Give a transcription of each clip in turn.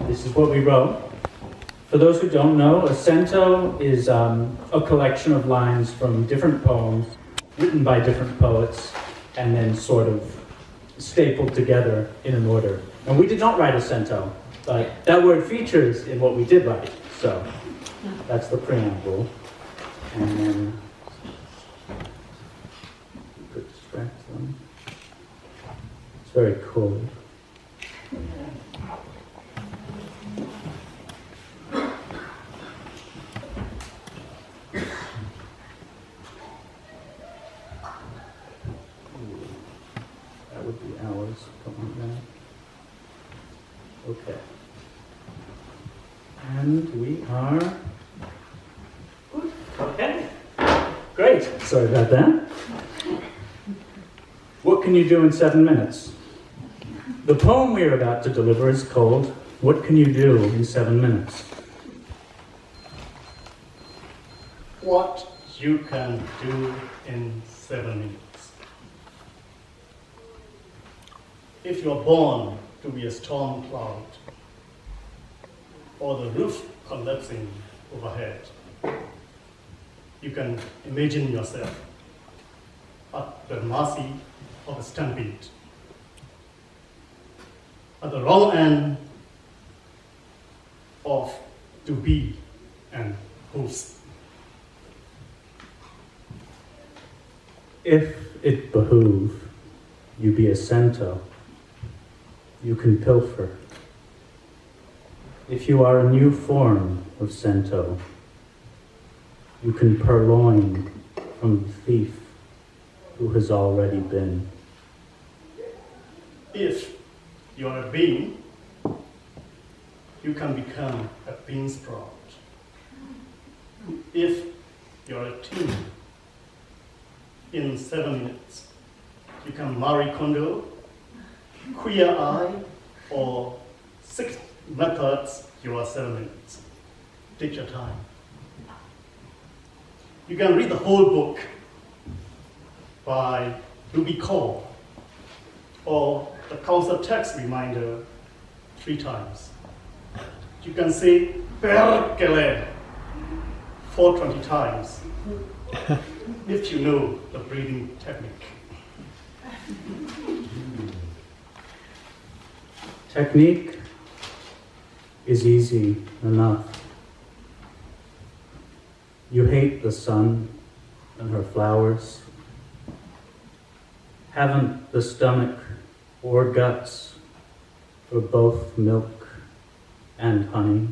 This is what we wrote. For those who don't know, a cento is a collection of lines from different poems written by different poets and then sort of stapled together in an order. And we did not write a cento, but that word features in what we did write. So that's the preamble. And then you could distract them. It's very cold. That would be hours. Come on now. Okay. And we are. Okay. Great. Sorry about that. What can you do in 7 minutes? The poem we are about to deliver is called What Can You Do in 7 Minutes? What you can do in 7 minutes. If you are born to be a storm cloud or the roof collapsing overhead, you can imagine yourself at the mercy of a stampede. At the wrong end of to be and who's. If it behoove you be a cento, you can pilfer. If you are a new form of cento, you can purloin from the thief who has already been. If you are a bean, you can become a bean sprout. If you're a teen, in 7 minutes, you can Marie Kondo, Queer Eye, or 6 methods, you are 7 minutes. Take your time. You can read the whole book by Ruby Cole, or the council text reminder 3 times. You can say Perkele 420 times if you know the breathing technique. Technique is easy enough. You hate the sun and her flowers. Haven't the stomach or guts for both milk and honey,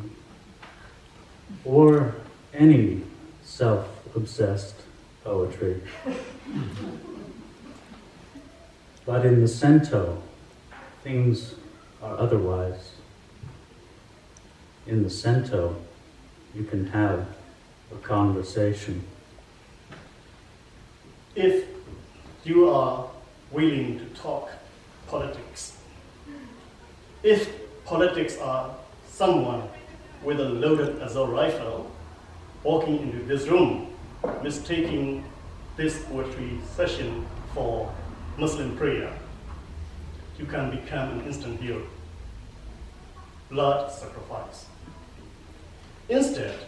or any self-obsessed poetry. But in the cento, things are otherwise. In the cento, you can have a conversation. If you are willing to talk politics, if politics are someone with a loaded assault rifle walking into this room, mistaking this poetry session for Muslim prayer, you can become an instant hero. Blood sacrifice. Instead,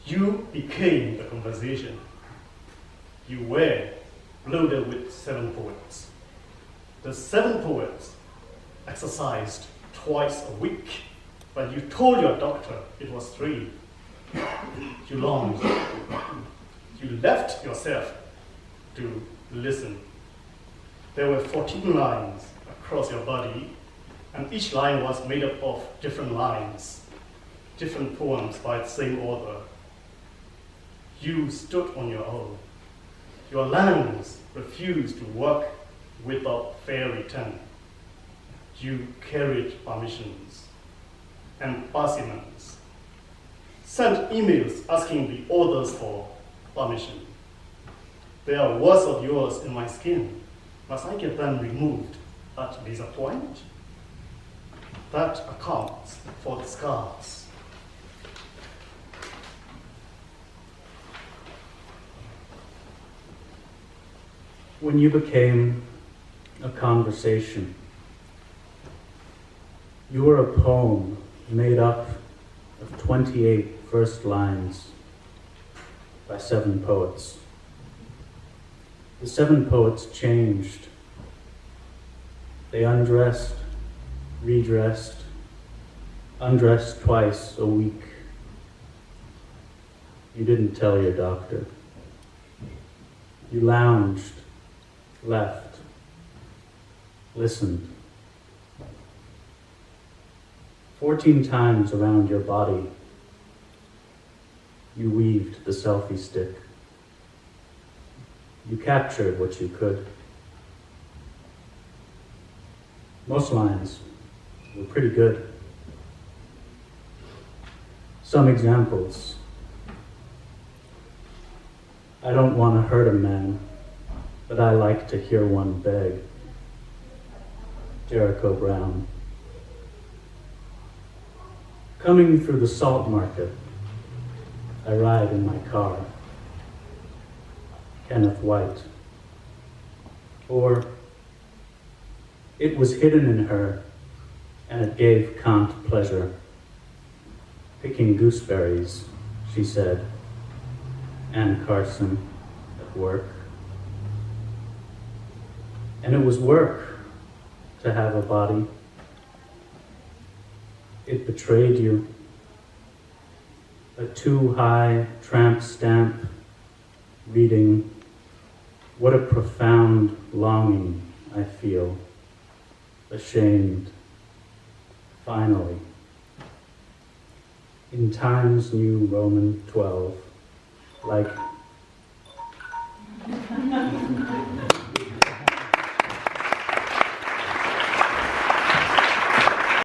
you became the conversation. You were loaded with 7 poets. The 7 poets exercised twice a week, but you told your doctor it was 3. You longed. You left yourself to listen. There were 14 lines across your body, and each line was made up of different lines, different poems by the same author. You stood on your own. Your lungs refused to work without fair return. You carried permissions and parsimonies, sent emails asking the authors for permission. There are words of yours in my skin. Must I get them removed at this point? That accounts for the scars. When you became a conversation, you were a poem made up of 28 first lines by 7 poets. The 7 poets changed. They undressed, redressed, undressed twice a week. You didn't tell your doctor. You lounged, left, listened. 14 times around your body, you weaved the selfie stick. You captured what you could. Most lines were pretty good. Some examples. I don't want to hurt a man, but I like to hear one beg. Jericho Brown. Coming through the salt market, I ride in my car. Kenneth White. Or, it was hidden in her, and it gave Kant pleasure. Picking gooseberries, she said. Anne Carson at work. And it was work to have a body. It betrayed you. A too high tramp stamp reading, what a profound longing I feel, ashamed, finally. In Times New Roman 12, like